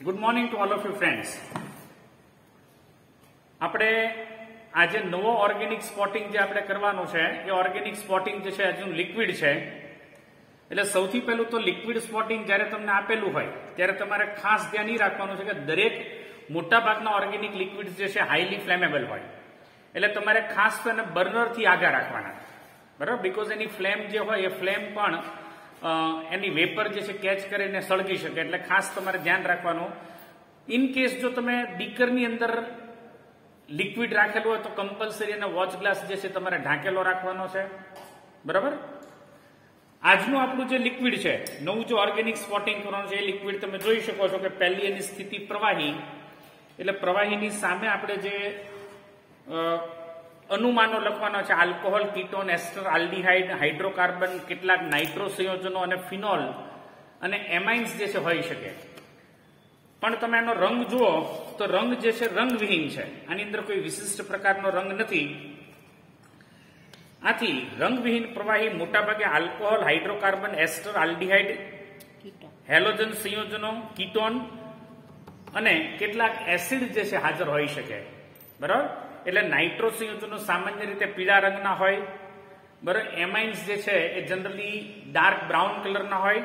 Good morning to all of you friends. આપણે આજે નવો ઓર્ગેનિક સ્પોટિંગ જે આપણે કરવાનું છે એ ઓર્ગેનિક સ્પોટિંગ જે છે હજુ લિક્વિડ છે. એટલે સૌથી પહેલું તો લિક્વિડ સ્પોટિંગ જ્યારે તમને આપેલું હોય ત્યારે તમારે ખાસ ધ્યાન એ રાખવાનું છે કે દરેક મોટાભાગના ઓર્ગેનિક લિક્વિડ જે છે હાઈલી ફ્લેમેબલ હોય. એટલે તમારે ખાસ તો એને બર્નરથી આગળ રાખવાના, બરાબર, બીકોઝ એની ફ્લેમ જે હોય એ ફ્લેમ પણ એની વેપર જે છે કેચ કરીને સળગી શકે. એટલે ખાસ તમારે ધ્યાન રાખવાનું. ઇન કેસ જો તમે બીકરની અંદર લિક્વિડ રાખેલું હોય તો કમ્પલસરી એનો વોચ ગ્લાસ જે છે તમારે ઢાંકેલો રાખવાનો છે, બરાબર. આજનું આપણું જે લિક્વિડ છે, નવું જે ઓર્ગેનિક સ્પોટિંગ કરવાનું છે એ લિક્વિડ તમે જોઈ શકો છો કે પહેલી એની સ્થિતિ પ્રવાહી. એટલે પ્રવાહીની સામે આપણે જે અનુમાનો લખવાનો છે, આલ્કોહોલ, કીટોન, એસ્ટર, આલ્ડીહાઇડ, હાઇડ્રોકાર્બન, કેટલાક નાઇટ્રો સંયોજનો અને ફિનોલ અને એમાઇન્સ જે છે હોઈ શકે. પણ તમે એનો રંગ જુઓ તો રંગ જે છે રંગવિહીન છે. આની અંદર કોઈ વિશિષ્ટ પ્રકારનો રંગ નથી. આથી રંગવિહીન પ્રવાહી મોટાભાગે આલ્કોહોલ, હાઇડ્રોકાર્બન, એસ્ટર, આલ્ડીહાઇડ, હેલોજન સંયોજનો, કીટોન અને કેટલાક એસિડ જે છે હાજર હોઈ શકે, બરાબર. એટલે નાઇટ્રો સંયોજનો સામાન્ય રીતે પીળા રંગના હોય, બરાબર. એમાઇન્સ જે છે એ જનરલી ડાર્ક બ્રાઉન કલરના હોય,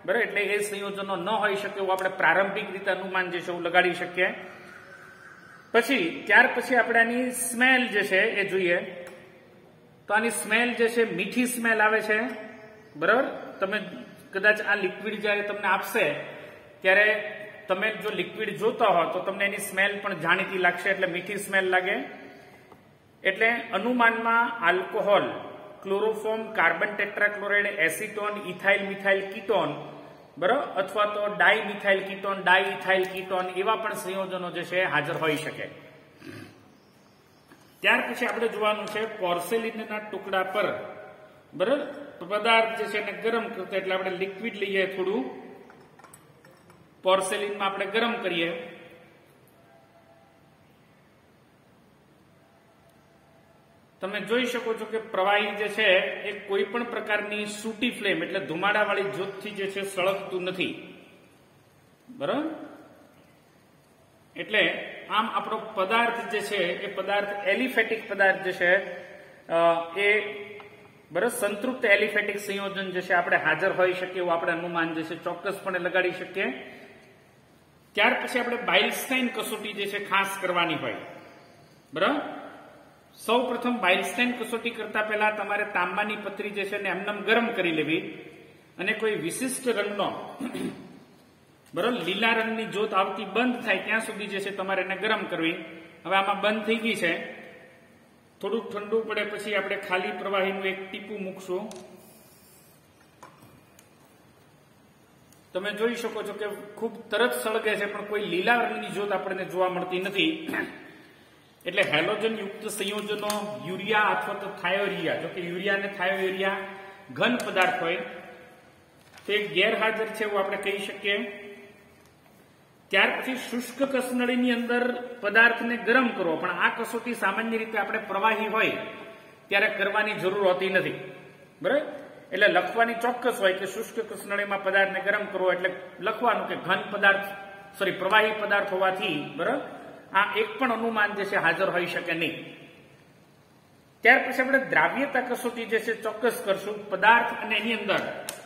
બરાબર. એટલે એ સંયોજનો ન હોઈ શકે એવું આપણે પ્રારંભિક રીતે અનુમાન જે છે એવું લગાડી શકીએ. ત્યાર પછી આપણે આની સ્મેલ જે છે એ જોઈએ. તો આની સ્મેલ જે છે મીઠી સ્મેલ આવે છે, બરાબર. તમે કદાચ આ લિક્વિડ જ્યારે તમને આપશે ત્યારે તમે જો લિક્વિડ જોતા હો તો તમને એની સ્મેલ પણ જાણીતી લાગશે, એટલે મીઠી સ્મેલ લાગે. એટલે અનુમાનમાં alcohol, chloroform, carbon tetrachloride, acetone, ethyl methyl ketone, બરાબર, અથવા તો dimethyl ketone, diethyl ketone એવા પણ સંયોજનો જે છે હાજર હોઈ શકે. ત્યાર પછી આપણે જોવાનું છે પોર્સેલિનના ટુકડા પર, બરાબર, પદાર્થ જે છે એને ગરમ કરતા. એટલે આપણે લિક્વિડ લઈએ, થોડું પોર્સેલિનમાં આપણે ગરમ કરીએ. તમે જોઈ શકો છો કે પ્રવાહી જે છે એ કોઈ પણ પ્રકારની સૂટી ફ્લેમ એટલે ધુમાડાવાળી જ્યોતથી જે છે સળગતું નથી, બરાબર. એટલે આમ આપણો પદાર્થ જે છે એ પદાર્થ એલિફેટિક પદાર્થ જે છે એ, બરાબર, સંતૃપ્ત એલિફેટિક સંયોજન જે છે આપણે હાજર હોઈ શકીએ એવું આપણે અનુમાન જે છે ચોક્કસપણે લગાડી શકીએ. ત્યાર પછી આપણે બાઇલસ્ટાઇન કસોટી જે છે ખાસ કરવાની હોય, બરાબર. સૌ પ્રથમ બાઇલસ્ટાઇન કસોટી કરતા પહેલા તમારે તાંબાની પતરી જે છે એને એમનેમ ગરમ કરી લેવી અને કોઈ વિશિષ્ટ રંગનો, બરાબર, લીલા રંગની જ્યોત આવતી બંધ થાય ત્યાં સુધી જે છે તમારે એને ગરમ કરવી. હવે આમાં બંધ થઈ ગઈ છે. થોડુંક ઠંડુ પડે પછી આપણે ખાલી પ્રવાહીનું એક ટીપું મૂકશું. તમે જોઈ શકો છો કે ખૂબ તરત સળગે છે પણ કોઈ લીલા રંગની જ્યોત આપણને જોવા મળતી નથી. એટલે હેલોજન યુક્ત સંયોજનો, યુરિયા અથવા તો થાયોયુરિયા, જો કે યુરિયા અને થાયોયુરિયા ઘન પદાર્થ હોય તે ગેરહાજર છે એવું આપણે કહી શકીએ. ત્યાર પછી શુષ્ક કસનળીની અંદર પદાર્થને ગરમ કરવો, પણ આ કસોટી સામાન્ય રીતે આપણે પ્રવાહી હોય ત્યારે કરવાની જરૂર હોતી નથી, બરાબર. એટલે લખવાની ચોક્કસ હોય કે શુષ્ક કસનળીમાં પદાર્થને ગરમ કરવો, એટલે લખવાનું કે ઘન પદાર્થ પ્રવાહી પદાર્થ હોવાથી, બરાબર, આ એક પણ અનુમાન જે છે હાજર હોઈ શકે નહીં. ત્યાર પછી આપણે દ્રાવ્યતા કસોટી જે છે ચોક્કસ કરશું પદાર્થ અને એની અંદર,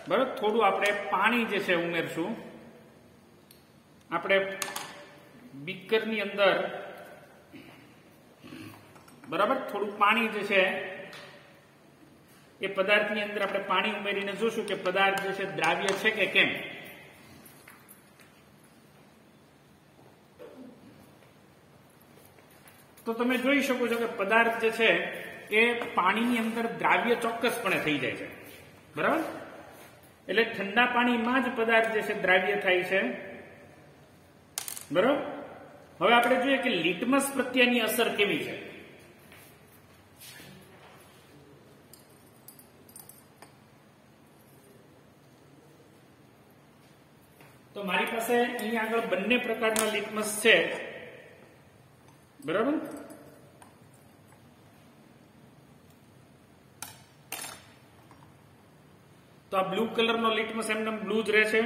બરાબર, થોડું આપણે પાણી જે છે ઉમેરશું. આપણે બીકરની અંદર, બરાબર, થોડું પાણી જે છે એ પદાર્થની અંદર આપણે પાણી ઉમેરીને જોશું કે પદાર્થ જે છે દ્રાવ્ય છે કે કેમ. તો તમે જોઈ શકો છો કે પદાર્થ જે છે એ પાણીની અંદર દ્રાવ્ય ચોક્કસપણે થઈ જાય છે, બરાબર. એટલે ઠંડા પાણીમાં જ પદાર્થ જે છે દ્રાવ્ય થાય છે, બરાબર. હવે આપણે જોઈએ કે લિટમસ પ્રત્યેની અસર કેવી છે. તો મારી પાસે અહીં આગળ બંને પ્રકારના લિટમસ છે, બરાબર. તો આ બ્લુ કલરનો લિટમસ એમને બ્લુ જ રહેશે.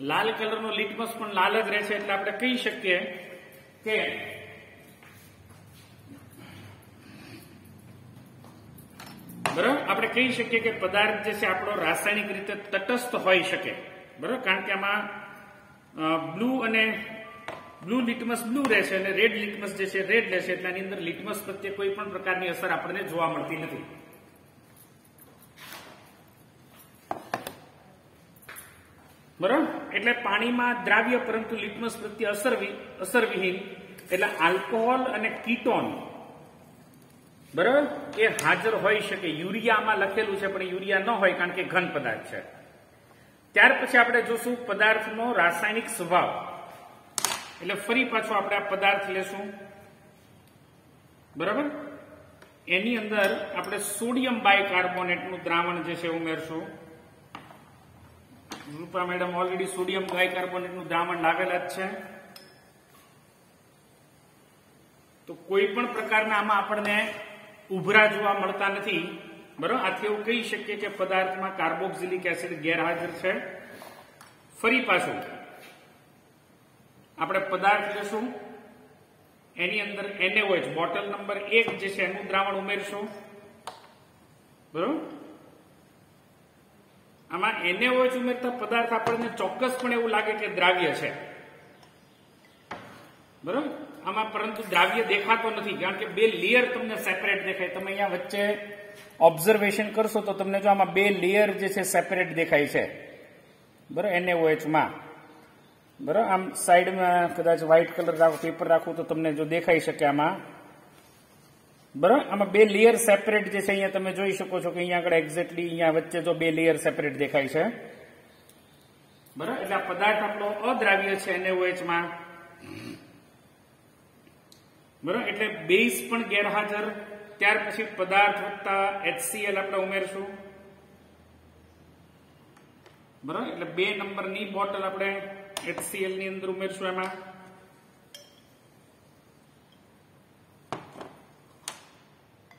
લાલ કલરનો લિટમસ પણ લાલ જ રહેશે, એટલે આપણે કહી શકીએ કે બરાબર, આપણે કહી શકીએ કે પદાર્થ જે છે આપણો રાસાયણિક રીતે તટસ્થ હોઈ શકે, બરાબર, કારણ કે આમાં બ્લુ લિટમસ બ્લુ રહેશે અને રેડ લિટમસ જે છે રેડ રહેશે, એટલે આની અંદર લિટમસ પ્રત્યે કોઈ પણ પ્રકારની અસર આપણને જોવા મળતી નથી. બરાબર, એટલે પાણીમાં દ્રાવ્ય પરંતુ લિટમસ પ્રત્યે અસરવિહીન, એટલે આલ્કોહોલ અને કીટોન, બરાબર, એ હાજર હોઈ શકે. યુરિયામાં લખેલું છે પણ યુરિયા ન હોય કારણ કે ઘન પદાર્થ છે. ત્યાર પછી આપણે જોશું પદાર્થનો રાસાયણિક સ્વભાવ. એટલે ફરી પાછો આપણે આ પદાર્થ લેશું, બરાબર. એની અંદર આપણે સોડિયમ બાયકાર્બોનેટનું દ્રાવણ જે છે ઉમેરશું. રૂપા મેડમ ઓલરેડી સોડિયમ બાયકાર્બોનેટનું દ્રાવણ લાવેલા જ છે. તો કોઈ પણ પ્રકારના આમાં આપણને ઉભરા જોવા મળતા નથી, બરાબર. આથી એવું કહી શકીએ કે પદાર્થમાં કાર્બોક્સિલિક એસિડ ગેરહાજર છે. ફરી પાછું આપણે પદાર્થ લેશું, એની અંદર NaOH બોટલ નંબર 1 જે છે એનું દ્રાવણ ઉમેરશું, બરાબર. આમાં NaOH ઉમેરતા પદાર્થ આપણને ચોક્કસપણે એવું લાગે કે દ્રાવ્ય છે, બરાબર. આમાં પરંતુ દ્રાવ્ય દેખાતો નથી કારણ કે બે લેયર તમને સેપરેટ દેખાય. તમે અહીંયા વચ્ચે ઓબ્ઝર્વેશન કરશો તો તમને જો આમાં બે લેયર જે છે સેપરેટ દેખાય છે, બરાબર, NaOH માં, બરાબર. આમ સાઈડમાં કદાચ વ્હાઇટ કલર પેપર રાખવું તો તમને જો દેખાઈ શકે આમાં, બરાબર. આમાં બે લેયર સેપરેટ જે છે અહીંયા તમે જોઈ શકો છો કે અહીંયા આગળ એક્ઝેક્ટલી અહીંયા વચ્ચે જો બે લેયર સેપરેટ દેખાય છે, બરાબર. એટલે આ પદાર્થ આપણો અદ્રાવ્ય છે NaOH માં, બરાબર. એટલે બેઝ પણ ગેરહાજર. ત્યાર પછી પદાર્થ વત્તા HCl આપણે ઉમેરશું, બરાબર. એટલે 2 નંબરની બોટલ આપણે HCl ની અંદર ઉમેરશું. એમાં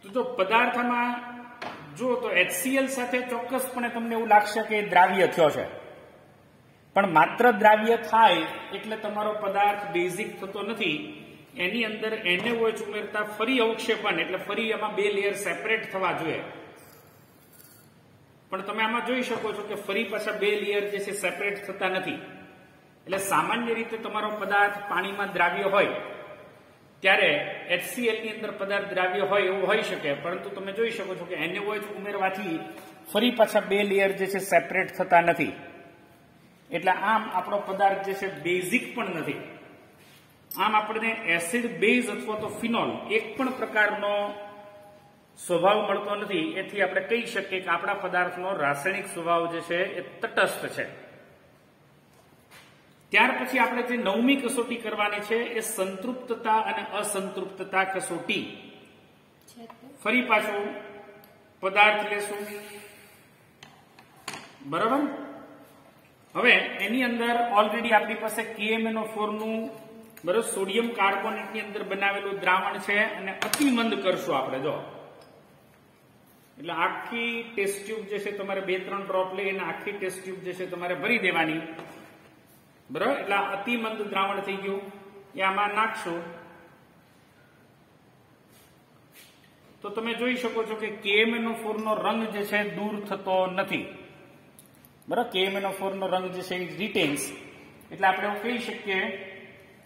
તો જો પદાર્થમાં જો તો HCl સાથે ચોક્કસપણે તમને એવું લાગશે કે દ્રાવ્ય થયો છે, પણ માત્ર દ્રાવ્ય થાય એટલે તમારો પદાર્થ બેઝિક થતો નથી. એની અંદર NaOH ઉમેરતા ફરી અવક્ષેપણ, એટલે ફરી એમાં બે લેયર સેપરેટ થવા જોઈએ, પણ તમે આમાં જોઈ શકો છો કે ફરી પાછા બે લેયર જે છે સેપરેટ થતા નથી. એટલે સામાન્ય રીતે તમારો પદાર્થ પાણીમાં દ્રાવ્ય હોય ત્યારે HCl ની અંદર પદાર્થ દ્રાવ્ય હોય એવું હોઈ શકે, પરંતુ તમે જોઈ શકો છો કે NaOH ઉમેરવાથી ફરી પાછા બે લેયર જે છે સેપરેટ થતા નથી. એટલે આમ આપણો પદાર્થ જે છે બેઝિક પણ નથી. આમ આપણને એસિડ, બેઝ અથવા તો ફિનોલ એક પણ પ્રકારનો સ્વભાવ મળતો નથી. એથી આપણે કહી શકીએ કે આપણા પદાર્થનો રાસાયણિક સ્વભાવ જે છે એ તટસ્થ છે. ત્યાર પછી આપણે જે 9મી કસોટી કરવાની છે એ સંતૃપ્તતા અને અસંતૃપ્તતા કસોટી. ફરી પાછું પદાર્થ લેશું, બરાબર. હવે એની અંદર ઓલરેડી આપણી પાસે KMnO4 નું, બરાબર, સોડિયમ કાર્બોનેટ ની અંદર બનાવેલું દ્રાવણ છે અને અતિમંદ કરશું આપણે. જો એટલે આખી ટેસ્ટ ટ્યુબ જે છે તમારે 2-3 ડ્રોપ લઈ અને આખી ટેસ્ટ ટ્યુબ જે છે તમારે ભરી દેવાની, બરાબર. એટલે અતિમંદ દ્રાવણ થઈ ગયું, એ આમાં નાખશું તો તમે જોઈ શકો છો કે KMnO4 નો રંગ જે છે દૂર થતો નથી, બરાબર. KMnO4 નો રંગ જે છે રિટેન્સ. એટલે આપણે એવું કહી શકીએ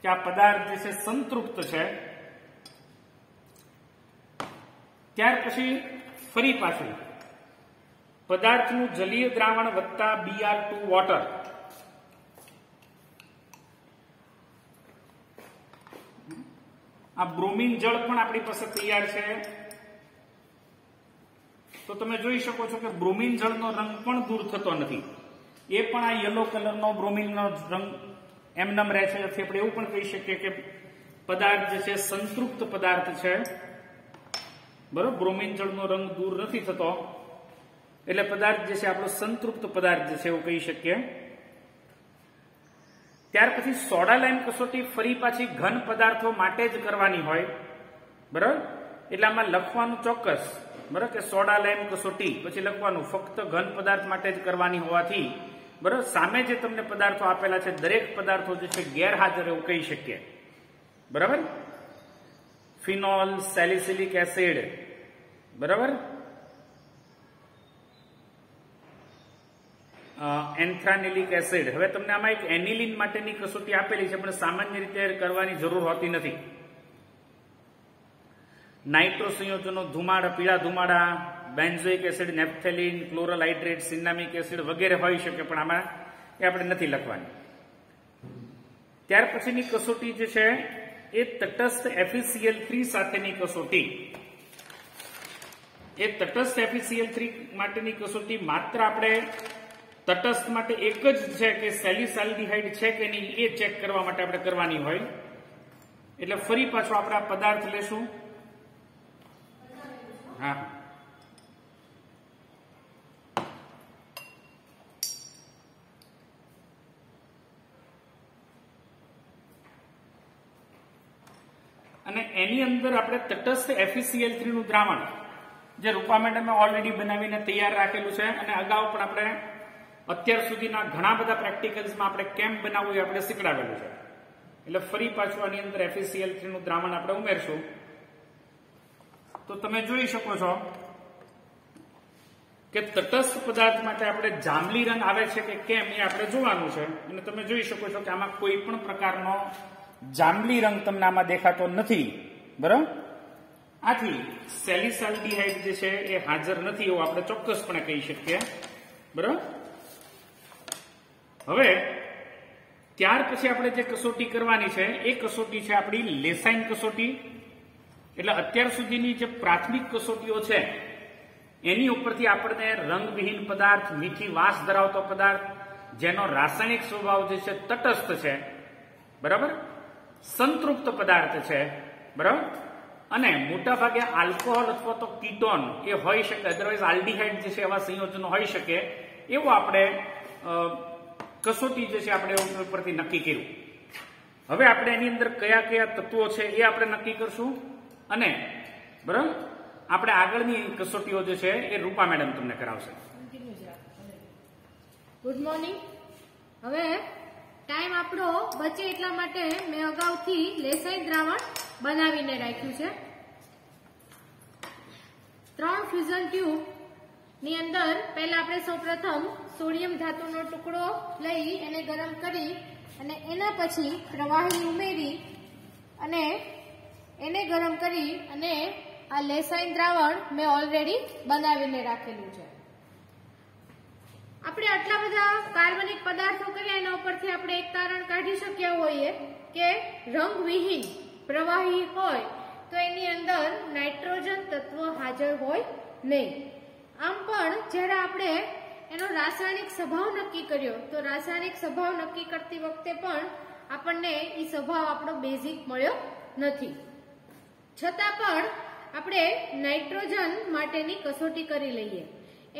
કે આ પદાર્થ જે છે સંતૃપ્ત છે. ત્યાર પછી ફરી પાછું પદાર્થનું જલીય દ્રાવણ વત્તા Br2 વોટર. આ બ્રોમિન જળ પણ આપણી પાસે તૈયાર છે. તો તમે જોઈ શકો છો કે બ્રોમિન જળનો રંગ પણ દૂર થતો નથી. એ પણ આ યલો કલરનો બ્રોમિનનો રંગ એમનેમ રહે છે. આપણે એવું પણ કહી શકીએ કે પદાર્થ જે છે સંતૃપ્ત પદાર્થ છે, બરોબર. બ્રોમિન જળનો રંગ દૂર નથી થતો એટલે પદાર્થ જે છે આપણો સંતૃપ્ત પદાર્થ જે છે એવું કહી શકીએ. ત્યાર પછી સોડા લાઇમ કસોટી ફરી પાછી ઘન પદાર્થો માટે જ કરવાની હોય, બરાબર. એટલે આમાં લખવાનું ચોક્કસ, બરાબર, કે સોડા લાઇમ કસોટી, પછી લખવાનું ફક્ત ઘન પદાર્થ માટે જ કરવાની હોવાથી બરાબર, સામે જે તમને પદાર્થો આપેલા છે દરેક પદાર્થો જે છે ગેરહાજર એવું કહી શકીએ. બરાબર, ફિનોલ, સેલિસિલિક એસિડ, બરાબર, એન્થ્રાનિલિક એસિડ. હવે તમને આમાં એક એનિલિન માટેની કસોટી આપેલી છે, પણ સામાન્ય રીતે કરવાની જરૂર હોતી નથી. નાઇટ્રો સંયોજનો, ધુમાડા, પીળા ધુમાડા, benzoic acid, naphthalene, chloral hydrate, cinnamic acid વગેરે હોઈ શકે, પણ આમાં એ આપણે નથી લખવાની. ત્યાર પછીની કસોટી જે છે એ તટસ્થ FeCl3 સાથેની કસોટી. એ તટસ્થ FeCl3 માટેની કસોટી માત્ર આપણે તટસ્થ માટે એક જ છે કે સેલિસાલ્ડિહાઇડ છે કે નહીં એ ચેક કરવા માટે આપણે કરવાની હોય. એટલે ફરી પાછો આપણે આ પદાર્થ લેશું. હા, અને એની અંદર આપણે તટસ્થ FeCl3 નું દ્રાવણ જે રૂપા મેડમે ઓલરેડી બનાવીને તૈયાર રાખેલું છે, અને અગાઉ પણ આપણે અત્યાર સુધીના ઘણા બધા પ્રેક્ટિકલ્સમાં આપણે કેમ બનાવવું એ આપણે શીખડાવેલું છે. એટલે ફરી પાછું આની અંદર FeCl3 નું દ્રાવણ આપણે ઉમેરશું. તો તમે જોઈ શકો છો કે તટસ્થ પદાર્થ માટે આપણે જાંબલી રંગ આવે છે કે કેમ એ આપણે જોવાનું છે. અને તમે જોઈ શકો છો કે આમાં કોઈ પણ પ્રકારનો જાંબલી રંગ તમને આમાં દેખાતો નથી. બરાબર, આથી સેલિસાલ્ડિહાઇડ જે છે એ હાજર નથી એવું આપણે ચોક્કસપણે કહી શકીએ. બરાબર, હવે ત્યાર પછી આપણે જે કસોટી કરવાની છે એ કસોટી છે આપણી લેસાઇન કસોટી. એટલે અત્યાર સુધીની જે પ્રાથમિક કસોટીઓ છે એની ઉપરથી આપણને રંગવિહીન પદાર્થ, મીઠી વાસ ધરાવતો પદાર્થ, જેનો રાસાયણિક સ્વભાવ જે છે તટસ્થ છે, બરાબર, સંતૃપ્ત પદાર્થ છે, બરાબર, અને મોટાભાગે આલ્કોહોલ અથવા તો કીટોન એ હોઈ શકે, અધરવાઇઝ આલ્ડિહાઇડ જે છે એવા સંયોજનો હોઈ શકે, એવું આપણે કસોટી જે છે આપણે ઉપરથી નક્કી કર્યું. હવે આપણે એની અંદર કયા કયા તત્વો છે એ આપણે નક્કી કરશું, અને બરાબર આપણે આગળની કસોટીઓ જે છે એ રૂપા મેડમ તમને કરાવશે. Good morning. હવે ટાઈમ આપણો બચે એટલા માટે મેં અગાઉથી લેસાઇન દ્રાવણ બનાવીને રાખ્યું છે. 3 ફ્યુઝન ટ્યુબ ની અંદર પહેલા આપણે સૌપ્રથમ સોડિયમ ધાતુનો ટુકડો લઈ એને ગરમ કરી અને એના પછી પ્રવાહી ઉમેરી અને એને ગરમ કરી અને આ લેસાઇન દ્રાવણ મેં ઓલરેડી બનાવીને રાખેલું છે. આપણે આટલા બધા કાર્બનિક પદાર્થો કર્યા, એના ઉપરથી આપણે એક તારણ કાઢી શક્યા હોઈએ કે રંગવિહીન પ્રવાહી હોય તો એની અંદર નાઇટ્રોજન તત્વ હાજર હોય નહીં. આમ પણ જ્યારે આપણે એનો રાસાયણિક સ્વભાવ નક્કી કર્યો તો રાસાયણિક સ્વભાવ નક્કી કરતી વખતે પણ આપણને એ સ્વભાવ આપણો બેઝિક મળ્યો નથી. છતાં પણ આપણે નાઇટ્રોજન માટેની કસોટી કરી લઈએ.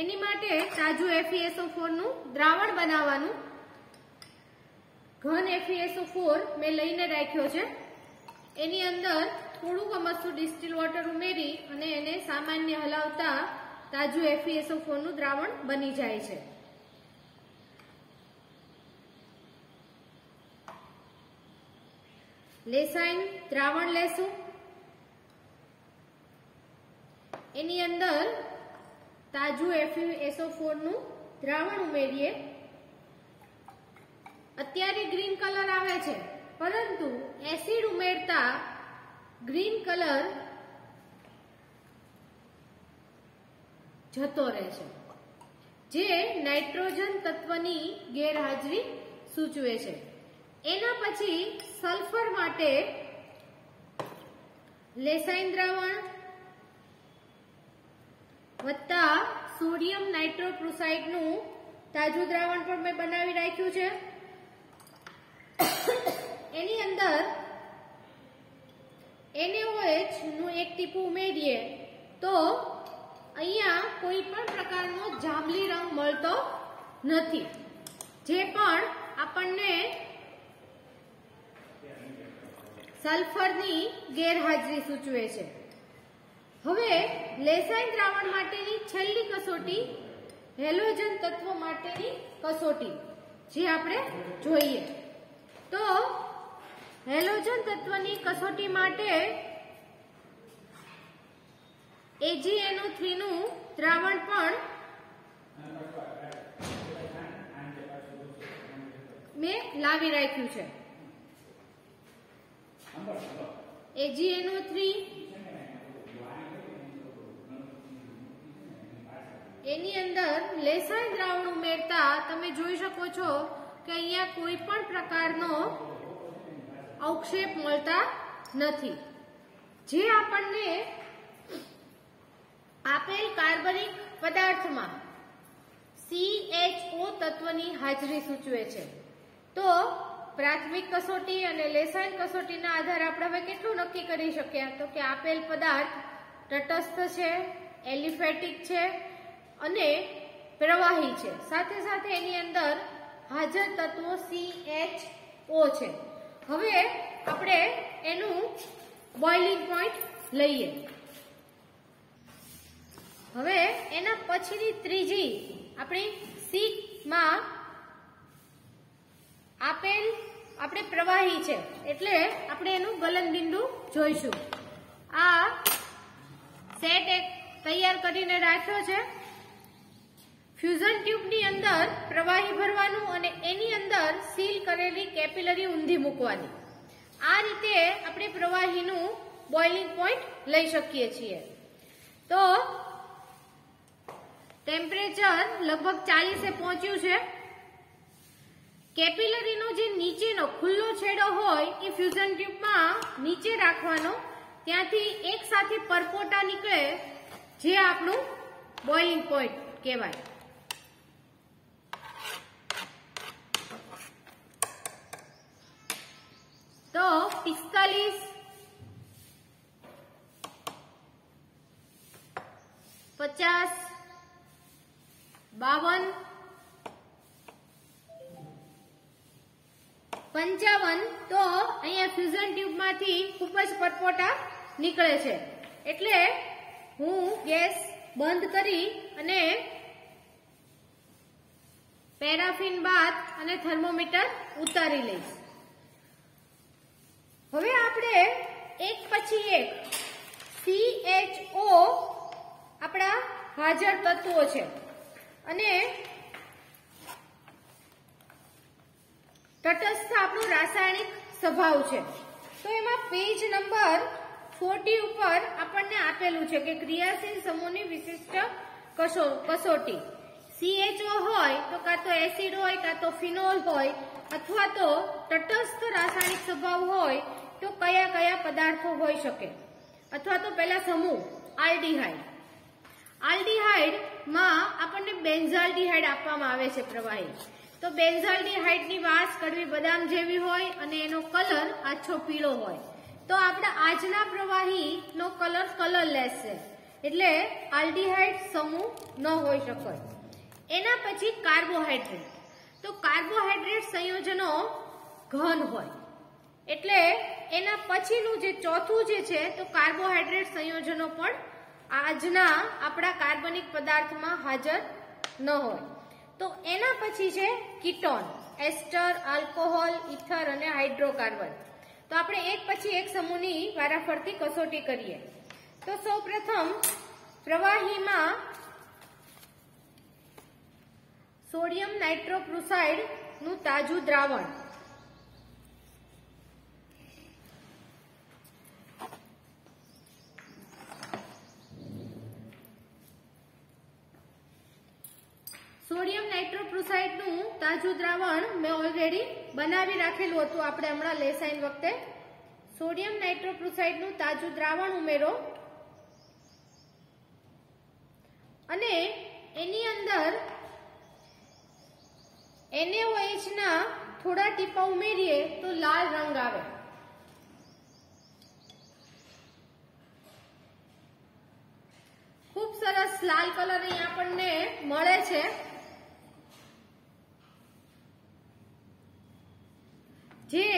એની માટે તાજું FeSO4 નું દ્રાવણ બનાવવાનું. ઘન FeSO4 મેં લઈને રાખ્યો છે. એની અંદર થોડુંક અમસ્તું ડિસ્ટિલ વોટર ઉમેરી અને એને સામાન્ય હલાવતા તાજું FeSO4 નું દ્રાવણ બની જાય છે. લેસાઇન દ્રાવણ લેશું. એની અંદર તાજું FeSO4 નું દ્રાવણ ઉમેરીએ. અત્યારે ગ્રીન કલર આવે છે, પરંતુ એસિડ ઉમેરતા ગ્રીન કલર જતો રહે છે, જે નાઇટ્રોજન તત્વની ગેરહાજરી સૂચવે છે. એના પછી સલ્ફર માટે લેસાઇન દ્રાવણ વત્તા સોડિયમ નાઇટ્રોપ્રુસાઇડ નું તાજું દ્રાવણ પણ મેં બનાવી રાખ્યું છે. એની અંદર NaOH નું એક ટીપું ઉમેરીએ તો અહીંયા કોઈ પણ પ્રકારનો જાંબલી રંગ મળતો નથી, જે પણ આપણને સલ્ફરની ગેરહાજરી સૂચવે છે. હવે લેસાઇન દ્રાવણ માટેની છેલ્લી કસોટી હેલોજન તત્વ માટેની કસોટી. જે આપણે જોઈએ. તો હેલોજન તત્વની કસોટી માટે AgNO3 નું દ્રાવણ પણ મેં લાવી રાખ્યું છે. AgNO3 એની અંદર લેસાઈન દ્રાવણ ઉમેરતા તમે જોઈ શકો છો કે અહીંયા કોઈ પણ પ્રકારનો અવક્ષેપ મળતા નથી. જે આપણને આપેલ કાર્બનિક પદાર્થમાં CHO તત્વની હાજરી સૂચવે છે. તો પ્રાથમિક કસોટી અને લેસાઈન કસોટીના આધારે આપણે હવે કેટલું નક્કી કરી શક્યા? તો કે આપેલ પદાર્થ તટસ્થ છે, એલિફેટિક છે અને પ્રવાહી છે. સાથે સાથે એની અંદર હાજર તત્વો CHO છે. હવે આપણે એનું બોઇલિંગ પોઈન્ટ લઈએ. હવે એના પછીની ત્રીજી આપણી C માં આપેલ આપણે પ્રવાહી છે એટલે આપણે એનું ગલન બિંદુ જોઈશું. આ સેટ એક તૈયાર કરીને રાખ્યો છે. ફ્યુઝન ટ્યુબની અંદર પ્રવાહી ભરવાનું અને એની અંદર સીલ કરેલી કેપિલરી ઊંધી મૂકવાની. આ રીતે આપણે પ્રવાહીનું બોઇલિંગ પોઈન્ટ લઈ શકીએ છીએ. તો ટેમ્પરેચર લગભગ 40 પહોંચ્યું છે. કેપિલરીનો જે નીચેનો ખુલ્લો છેડો હોય એ ફ્યુઝન ટ્યુબમાં નીચે રાખવાનો. ત્યાંથી એક સાથે પરપોટા નીકળે જે આપણું બોઇલિંગ પોઈન્ટ કહેવાય. તો 45, 50, 52, 55 તો અહીંયા ફ્યુઝન ટ્યુબમાંથી ખૂબ જ પરપોટા નીકળે છે. એટલે હું ગેસ બંધ કરી અને પેરાફિન બાદ અને થર્મોમીટર ઉતારી લઈશ. હવે આપણે એક પછી એક CHO આપણા હાજર તત્વો છે અને તટસ્થ આપણો રાસાયણિક સ્વભાવ છે. તો એમાં પેજ નંબર 40 ઉપર આપણને આપેલું છે કે ક્રિયાશીલ સમૂહની વિશિષ્ટ કસોટી. CHO હોય તો કાં તો એસિડ હોય કાં તો ફિનોલ હોય અથવા તો તટસ્થ રાસાયણિક સ્વભાવ હોય તો કયા કયા પદાર્થો હોઈ શકે? અથવા તો પહેલા સમૂહ આલ્ડીહાઇડ. આલ્ડીહાઇડમાં આપણને બેન્ઝાલ્ડીહાઇડ આપવામાં આવે છે પ્રવાહી. તો બેન્ઝાલ્ડીહાઇડની વાસ કડવી બદામ જેવી હોય અને એનો કલર આછો પીળો હોય. તો આપણા આજના પ્રવાહીનો કલર કલરલેસ છે એટલે આલ્ડીહાઇડ સમૂહ ન હોઈ શકે. એના પછી કાર્બોહાઈડ્રેટ. તો કાર્બોહાઈડ્રેટ સંયોજનો ઘન હોય એટલે એના પછીનું જે ચોથું જે છે તો કાર્બોહાઈડ્રેટ સંયોજનો પણ આજના આપણા કાર્બનિક પદાર્થમાં હાજર ન હોય. તો એના પછી છે કીટોન, એસ્ટર, આલ્કોહોલ, ઇથર અને હાઇડ્રોકાર્બન. તો આપણે એક પછી એક સમૂહની વારાફરતી કસોટી કરીએ. તો સૌપ્રથમ પ્રવાહીમાં સોડિયમ નાઇટ્રોક્લોરાઇડ નું તાજું દ્રાવણ. સોડિયમ નાઇટ્રોક્લોરાઇડ નું તાજું દ્રાવણ મેં ઓલરેડી બનાવી રાખેલું હતું આપણે હમણાં લેસાઈન વખતે. સોડિયમ નાઇટ્રોક્લોરાઇડ નું તાજું દ્રાવણ ઉમેરો અને એની અંદર NaOH ના થોડા ટીપા ઉમેરીએ તો લાલ રંગ આવે. ખૂબ સરસ લાલ કલર અહીં આપણને મળે છે. જે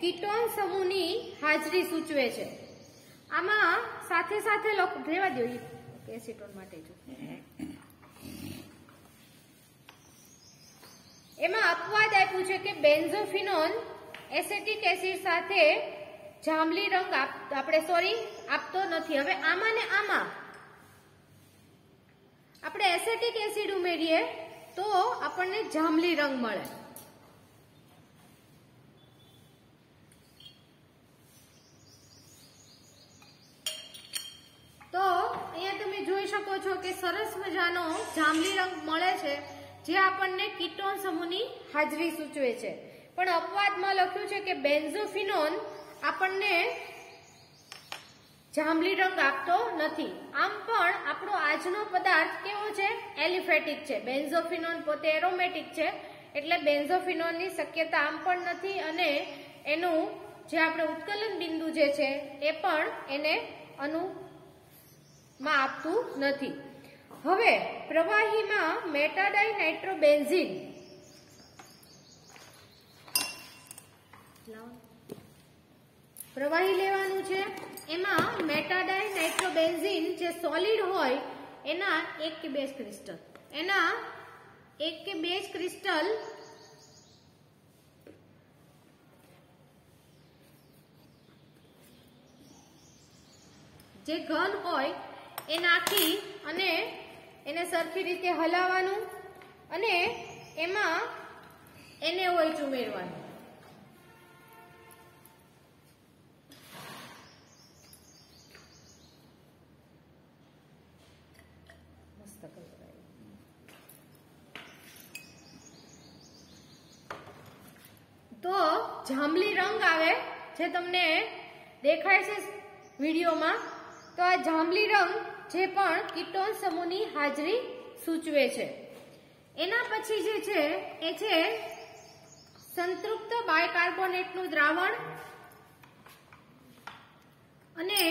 કીટોન સમૂહની હાજરી સૂચવે છે. આમાં સાથે સાથે રહેવા દો એસિટોન માટે જો એમાં અપવાદ આપ્યું છે કે બેન્ઝોફિનોન એસેટિક એસિડ સાથે જાંબલી રંગ આપતો નથી. હવે આમાં ને આમાં આપણે એસેટિક એસિડ ઉમેરીએ તો આપણને જાંબલી રંગ મળે. તો અહીંયા તમે જોઈ શકો છો કે સરસ મજાનો જાંબલી રંગ મળે છે, જે આપણને કીટોન સમૂહની હાજરી સૂચવે છે. પણ અપવાદમાં લખ્યું છે કે બેન્ઝોફિનોન આપણને જાંબલી રંગ આપતો નથી. આમ પણ આપણો આજનો પદાર્થ કેવો છે? એલિફેટિક છે. બેન્ઝોફિનોન પોતે એરોમેટિક છે, એટલે બેન્ઝોફિનોનની શક્યતા આમ પણ નથી અને એનું જે આપણે ઉત્કલન બિંદુ જે છે એ પણ એને અણુમાં આપતું નથી. હવે પ્રવાહીમાં મેટાડાઈ નાઇટ્રોબેન્ઝીન પ્રવાહી લેવાનું છે. એમાં મેટાડાઈ નાઇટ્રોબેન્ઝીન જે સોલિડ હોય એના એક કે બે ક્રિસ્ટલ જે ઘન હોય એ નાખી અને એને સરખી રીતે હલાવવાનું અને એમાં NaOH ઉમેરવાનું. તો જાંબલી રંગ આવે જે તમને દેખાય છે વિડીયોમાં. તો આ જાંબલી રંગ જે પણ કીટોન સમૂહની હાજરી સૂચવે છે. એના પછી જે છે એ છે સંતૃપ્ત બાયકાર્બોનેટનું દ્રાવણ અને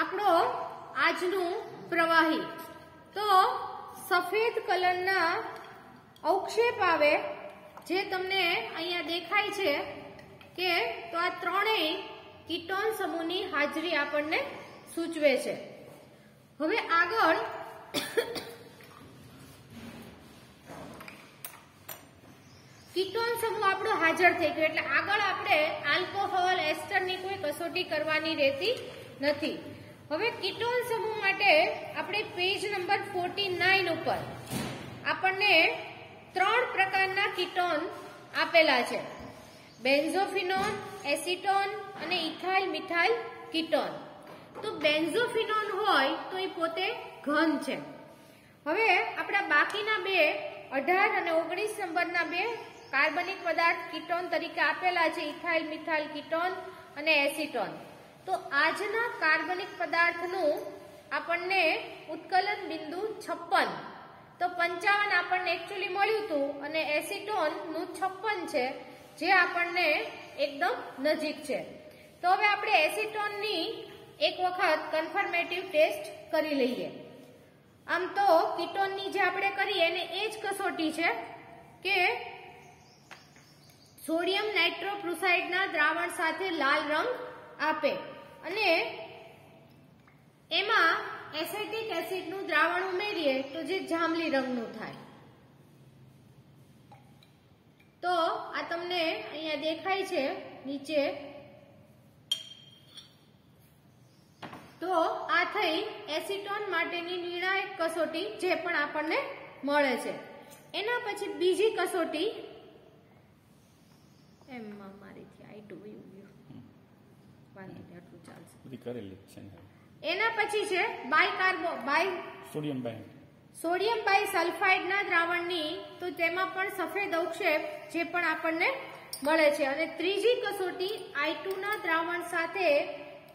આપણો આજનું પ્રવાહી. તો સફેદ કલરના અવક્ષેપ આવે જે તમને અહીંયા દેખાય છે કે તો આ ત્રણેય કીટોન સમૂહની હાજરી આપણને સૂચવે છે. હવે આગળ કીટોન સમૂહ આપણો હાજર થઈ ગયો એટલે આગળ આપણે આલ્કોહોલ એસ્ટરની કોઈ કસોટી કરવાની રહેતી નથી. હવે કીટોન સમૂહ માટે આપણે પેજ નંબર 49 ઉપર આપણને 3 પ્રકારના કીટોન આપેલા છે: બેન્ઝોફિનોન, એસિટોન અને ઇથાઇલ મિથાઇલ કીટોન. તો બેન્ઝોફિનોન હોય તો એ પોતે ઘન છે. હવે આપણા બાકીના 18 અને 19 નંબરના 2 કાર્બનિક પદાર્થ કીટોન તરીકે આપેલા છે: ઇથાઇલ મિથાઇલ કીટોન અને એસિટોન. તો આજના કાર્બનિક પદાર્થનું આપણને ઉત્કલન બિંદુ 56, તો 55 આપણને એકચ્યુઅલી મળ્યું હતું અને એસિટોન નું 56 છે, જે આપણને એકદમ નજીક છે. તો હવે આપણે એસિટોનની એક વખત કન્ફર્મેટિવ ટેસ્ટ કરી લઈએ. આમ તો કીટોનની જે આપણે કરીએ એને એ જ કસોટી છે કે સોડિયમ નાઇટ્રોપ્રુસાઇડના દ્રાવણ સાથે લાલ રંગ આપે અને એમાં એસેટિક એસિડનું દ્રાવણ ઉમેરીએ તો જે જાંબલી રંગનું થાય. તો આ તમને અહીંયા દેખાય છે નીચે. તો આ થઈ એસિટોન માટેની નિર્ણાયક કસોટી જે પણ આપણને મળે છે. એના પછી બીજી કસોટી એમાં મારીથી I2 વયું ગયું, વાંધો નહીં, આટલું ચાલશે. બધી કરેલી છે ને. એના પછી છે સોડિયમ બાયસલ્ફાઇડના દ્રાવણની. તો તેમાં પણ સફેદ અવક્ષેપ જે પણ આપણને મળે છે. અને ત્રીજી કસોટી I2 ના દ્રાવણ સાથે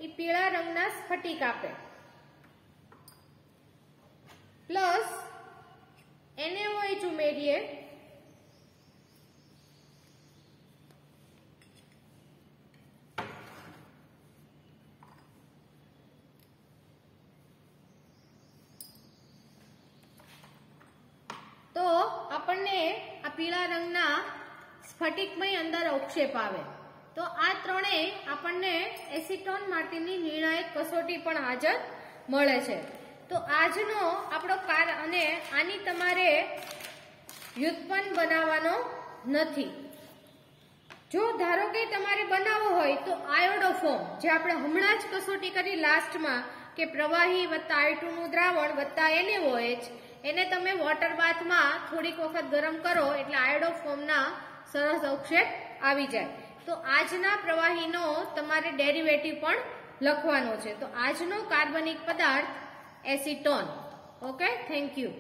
એ પીળા રંગના સ્ફટિક આપે પ્લસ NaOH ઉમેરીએ તો આપણને આ પીળા રંગના સ્ફટિકમય અંદર અવક્ષેપ આવે. તો આ ત્રણેય આપણને એસિટોન માટેની નિર્ણાયક કસોટી પણ હાજર મળે છે. તો આજનો આપણો અને આની તમારે વ્યુત્પન્ન બનાવવાનો નથી. જો ધારો કે તમારે બનાવવો હોય તો આયોડો ફોર્મ, જે આપણે હમણાં જ કસોટી કરી લાસ્ટમાં કે પ્રવાહી વત્તા I2 નું દ્રાવણ વત્તા NaOH, એને તમે વોટર બાથમાં થોડીક વખત ગરમ કરો એટલે આયોડો ફોર્મના સરસ અવક્ષેપ આવી જાય. તો આજના પ્રવાહીનો તમારે ડેરિવેટિવ પણ લખવાનો છે. તો આજનો કાર્બનિક પદાર્થ એસીટોન. Okay, thank you.